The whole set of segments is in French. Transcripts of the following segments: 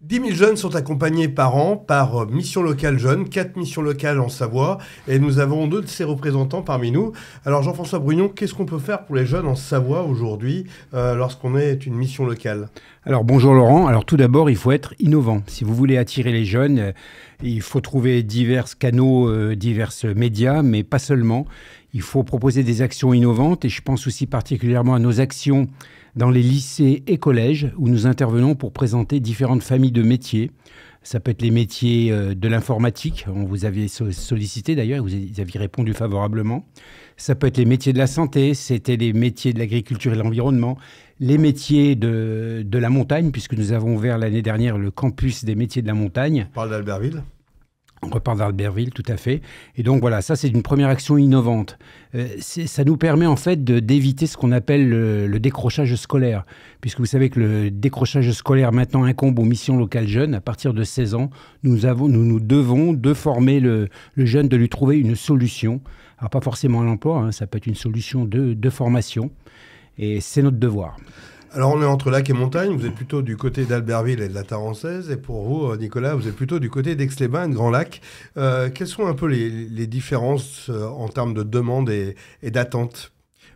10 000 jeunes sont accompagnés par an par Mission Locale Jeunes, 4 missions locales en Savoie, et nous avons 2 de ces représentants parmi nous. Alors Jean-François Brugnon, qu'est-ce qu'on peut faire pour les jeunes en Savoie aujourd'hui lorsqu'on est une mission locale? Alors bonjour Laurent, alors tout d'abord il faut être innovant. Si vous voulez attirer les jeunes, il faut trouver divers canaux, divers médias, mais pas seulement. Il faut proposer des actions innovantes et je pense aussi particulièrement à nos actions dans les lycées et collèges où nous intervenons pour présenter différentes familles de métiers. Ça peut être les métiers de l'informatique, on vous avait sollicité d'ailleurs, vous aviez répondu favorablement. Ça peut être les métiers de la santé, c'était les métiers de l'agriculture et de l'environnement, les métiers de la montagne, puisque nous avons ouvert l'année dernière le campus des métiers de la montagne. On parle d'Albertville. On repart d'Albertville, tout à fait. Et donc voilà, ça c'est une première action innovante. Ça nous permet en fait d'éviter ce qu'on appelle le décrochage scolaire. Puisque vous savez que le décrochage scolaire maintenant incombe aux missions locales jeunes. À partir de 16 ans, nous devons de former le jeune, de lui trouver une solution. Alors pas forcément à l'emploi, hein, ça peut être une solution de formation. Et c'est notre devoir. Alors on est entre lac et montagne, vous êtes plutôt du côté d'Albertville et de la Tarantaise, et pour vous, Nicolas, vous êtes plutôt du côté d'Aix-les-Bains et de Grand Lac. Quelles sont un peu les différences en termes de demande et d'attente?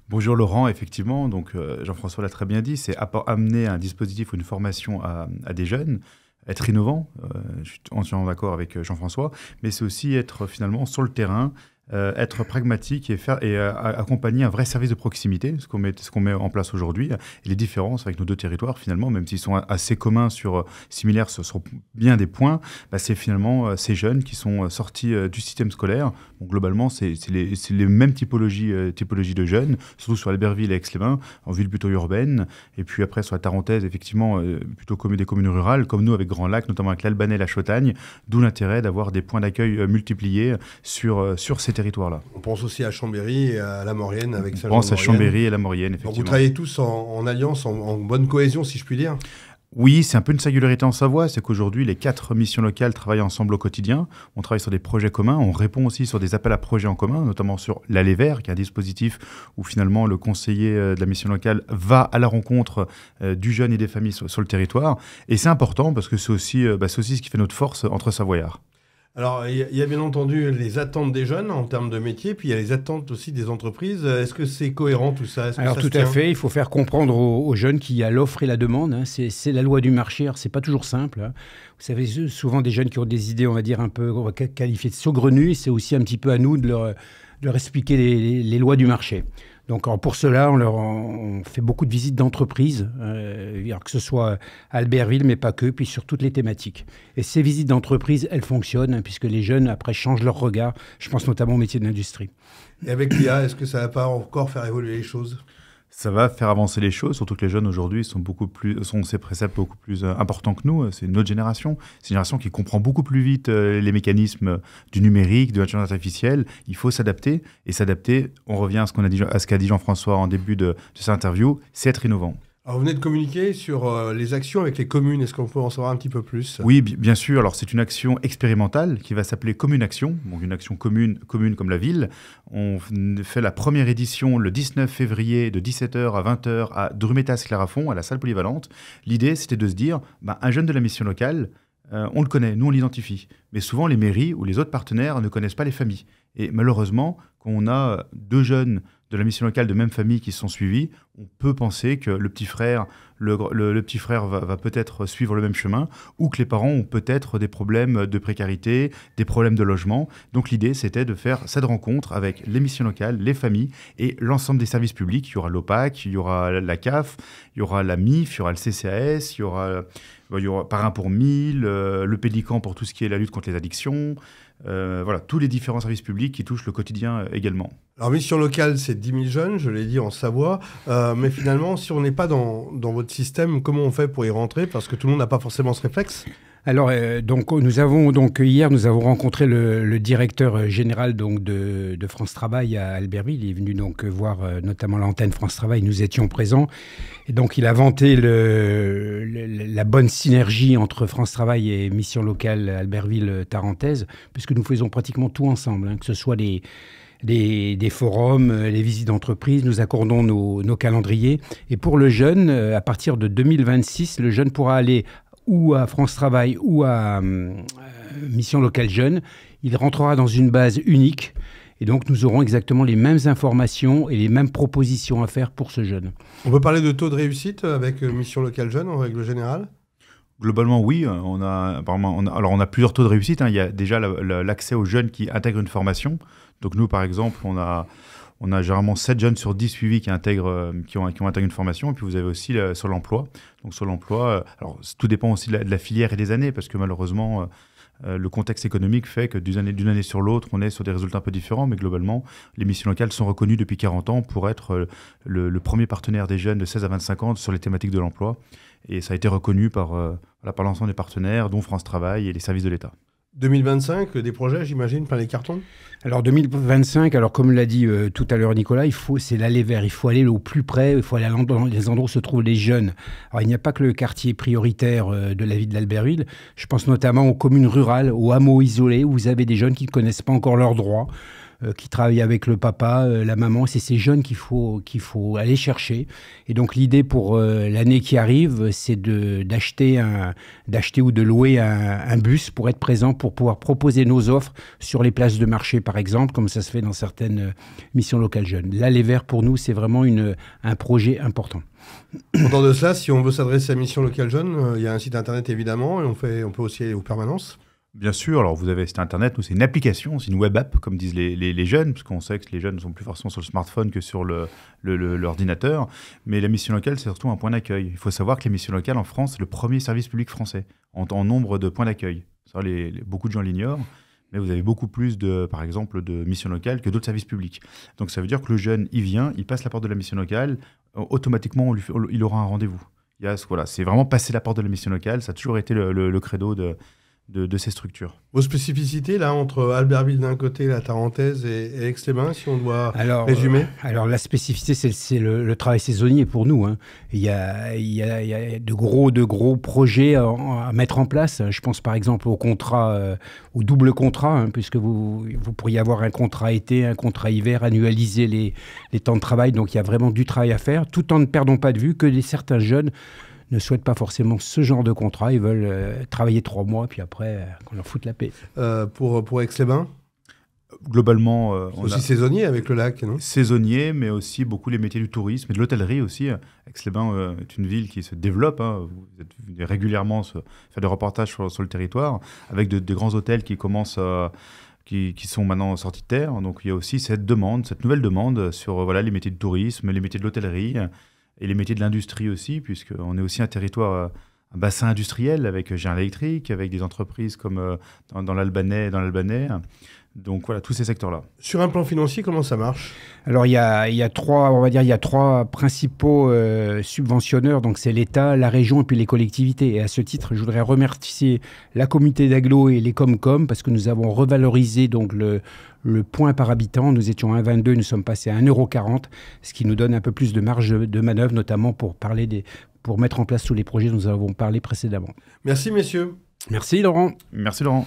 Bonjour Laurent, effectivement, donc Jean-François l'a très bien dit, c'est amener un dispositif ou une formation à des jeunes, être innovant, je suis entièrement d'accord avec Jean-François, mais c'est aussi être finalement sur le terrain, être pragmatique et accompagner un vrai service de proximité, ce qu'on met en place aujourd'hui. Et les différences avec nos deux territoires, finalement, même s'ils sont assez communs similaires sur bien des points, c'est finalement ces jeunes qui sont sortis du système scolaire. Donc, globalement, c'est les mêmes typologies de jeunes, surtout sur Albertville et Aix-les-Bains, en ville plutôt urbaine. Et puis après, sur la Tarentaise, effectivement, plutôt des communes rurales, comme nous avec Grand Lac, notamment avec l'Albanais et la Chautagne, d'où l'intérêt d'avoir des points d'accueil multipliés sur ces territoires-là. On pense aussi à Chambéry et à la Maurienne avec Saint-Jean-de-Maurienne. On pense à Chambéry et la Maurienne, effectivement. Donc vous travaillez tous en alliance, en bonne cohésion, si je puis dire? Oui, c'est un peu une singularité en Savoie, c'est qu'aujourd'hui, les 4 missions locales travaillent ensemble au quotidien. On travaille sur des projets communs, on répond aussi sur des appels à projets en commun, notamment sur l'Aller Vert, qui est un dispositif où finalement le conseiller de la mission locale va à la rencontre du jeune et des familles sur le territoire. Et c'est important parce que c'est aussi ce qui fait notre force entre Savoyards. Alors, il y a bien entendu les attentes des jeunes en termes de métier, puis il y a les attentes aussi des entreprises. Est-ce que c'est cohérent tout ça? Alors tout à fait, il faut faire comprendre aux jeunes qu'il y a l'offre et la demande. Hein. C'est la loi du marché, alors c'est pas toujours simple. Hein. Vous savez, souvent des jeunes qui ont des idées, on va dire, un peu qualifiées de saugrenues, c'est aussi un petit peu à nous de leur expliquer les lois du marché. Donc pour cela, on fait beaucoup de visites d'entreprises, que ce soit à Albertville, mais pas que, puis sur toutes les thématiques. Et ces visites d'entreprises, elles fonctionnent, hein, puisque les jeunes, après, changent leur regard. Je pense notamment au métier de l'industrie. Et avec l'IA, est-ce que ça ne va pas encore faire évoluer les choses? Ça va faire avancer les choses, surtout que les jeunes aujourd'hui sont ces préceptes beaucoup plus importants que nous. C'est une autre génération. C'est une génération qui comprend beaucoup plus vite les mécanismes du numérique, de l'intelligence artificielle. Il faut s'adapter. Et s'adapter, on revient à ce qu'a dit Jean-François en début de cette interview, c'est être innovant. Alors vous venez de communiquer sur les actions avec les communes. Est-ce qu'on peut en savoir un petit peu plus? Oui, bien sûr. Alors c'est une action expérimentale qui va s'appeler Commune Action. Donc une action commune comme la ville. On fait la première édition le 19 février de 17h à 20h à Drumetas-Clarafond, à la salle polyvalente. L'idée, c'était de se dire, un jeune de la mission locale, on le connaît, nous on l'identifie. Mais souvent les mairies ou les autres partenaires ne connaissent pas les familles. Et malheureusement, quand on a 2 jeunes de la mission locale de même famille qui se sont suivis, on peut penser que le petit frère va peut-être suivre le même chemin, ou que les parents ont peut-être des problèmes de précarité, des problèmes de logement. Donc l'idée, c'était de faire cette rencontre avec les missions locales, les familles et l'ensemble des services publics. Il y aura l'OPAC, il y aura la CAF, il y aura la MIF, il y aura le CCAS, il y aura Parrain pour 1000, le Pélican pour tout ce qui est la lutte contre les addictions. Voilà, tous les différents services publics qui touchent le quotidien également. Alors, mission locale, c'est 10 000 jeunes, je l'ai dit, en Savoie. Mais finalement, si on n'est pas dans votre système, comment on fait pour y rentrer? Parce que tout le monde n'a pas forcément ce réflexe. Alors, hier, nous avons rencontré le directeur général de France Travail à Albertville. Il est venu donc voir notamment l'antenne France Travail. Nous étions présents. Et donc, il a vanté la bonne synergie entre France Travail et Mission Locale Albertville-Tarentaise, puisque nous faisons pratiquement tout ensemble, hein, que ce soit des forums, les visites d'entreprise, nous accordons nos calendriers. Et pour le jeune, à partir de 2026, le jeune pourra aller ou à France Travail ou à Mission Locale Jeune, il rentrera dans une base unique. Et donc, nous aurons exactement les mêmes informations et les mêmes propositions à faire pour ce jeune. On peut parler de taux de réussite avec Mission Locale Jeune en règle générale ? Globalement, oui. On a plusieurs taux de réussite. Il y a déjà l'accès aux jeunes qui intègrent une formation. Donc nous, par exemple, on a généralement 7 jeunes sur 10 suivis qui ont intégré une formation. Et puis vous avez aussi sur l'emploi. Donc sur l'emploi, alors tout dépend aussi de la filière et des années, parce que malheureusement, le contexte économique fait que d'une année sur l'autre, on est sur des résultats un peu différents. Mais globalement, les missions locales sont reconnues depuis 40 ans pour être le premier partenaire des jeunes de 16 à 25 ans sur les thématiques de l'emploi. Et ça a été reconnu par l'ensemble des partenaires, dont France Travail et les services de l'État. 2025, des projets, j'imagine, plein les cartons ? Alors 2025, comme l'a dit tout à l'heure Nicolas, c'est l'aller vers, il faut aller au plus près, il faut aller dans les endroits où se trouvent les jeunes. Alors il n'y a pas que le quartier prioritaire de la ville d'Albertville, je pense notamment aux communes rurales, aux hameaux isolés, où vous avez des jeunes qui ne connaissent pas encore leurs droits, qui travaillent avec le papa, la maman. C'est ces jeunes qu'il faut aller chercher. Et donc l'idée pour l'année qui arrive, c'est d'acheter ou de louer un bus pour être présent, pour pouvoir proposer nos offres sur les places de marché, par exemple, comme ça se fait dans certaines missions locales jeunes. Là, les Verts, pour nous, c'est vraiment un projet important. Dans de cela, si on veut s'adresser à Mission Locale Jeune, il y a un site internet évidemment, et on peut aussi aller aux permanences. Bien sûr, alors vous avez site internet, nous c'est une application, c'est une web app comme disent les jeunes, parce qu'on sait que les jeunes ne sont plus forcément sur le smartphone que sur l'ordinateur, mais la mission locale c'est surtout un point d'accueil. Il faut savoir que les missions locales en France c'est le premier service public français en nombre de points d'accueil. Ça, beaucoup de gens l'ignorent, mais vous avez beaucoup plus par exemple de missions locales que d'autres services publics. Donc ça veut dire que le jeune, il vient, il passe la porte de la mission locale, automatiquement il aura un rendez-vous. C'est vraiment passer la porte de la mission locale, ça a toujours été le credo de ces structures. Vos spécificités, là, entre Albertville d'un côté, la Tarentaise et Aix-les-Bains, si on doit résumer Alors, la spécificité, c'est le travail saisonnier pour nous. Hein. Il y a de gros projets à mettre en place. Je pense par exemple au au double contrat, puisque vous pourriez avoir un contrat été, un contrat hiver, annualiser les temps de travail. Donc, il y a vraiment du travail à faire, tout en ne perdant pas de vue que certains jeunes ne souhaitent pas forcément ce genre de contrat. Ils veulent travailler 3 mois, puis après, qu'on leur foute la paix. Pour Aix-les-Bains globalement, aussi saisonnier avec le lac, non ? Saisonnier, mais aussi beaucoup les métiers du tourisme et de l'hôtellerie aussi. Aix-les-Bains est une ville qui se développe. Vous êtes venu régulièrement faire des reportages sur le territoire, avec de grands hôtels qui commencent qui sont maintenant sortis de terre. Donc il y a aussi cette nouvelle demande sur les métiers du tourisme, les métiers de l'hôtellerie, et les métiers de l'industrie aussi, puisqu'on est aussi un territoire, un bassin industriel avec General Electric, avec des entreprises comme dans l'Albanais. Donc voilà, tous ces secteurs-là. Sur un plan financier, comment ça marche ? Alors il y a trois principaux subventionneurs, donc c'est l'État, la région et puis les collectivités. Et à ce titre, je voudrais remercier la communauté d'agglo et les Comcom parce que nous avons revalorisé donc le point par habitant. Nous étions à 1,22, nous sommes passés à 1,40 €, ce qui nous donne un peu plus de marge de manœuvre, notamment pour mettre en place tous les projets dont nous avons parlé précédemment. Merci messieurs. Merci Laurent. Merci Laurent.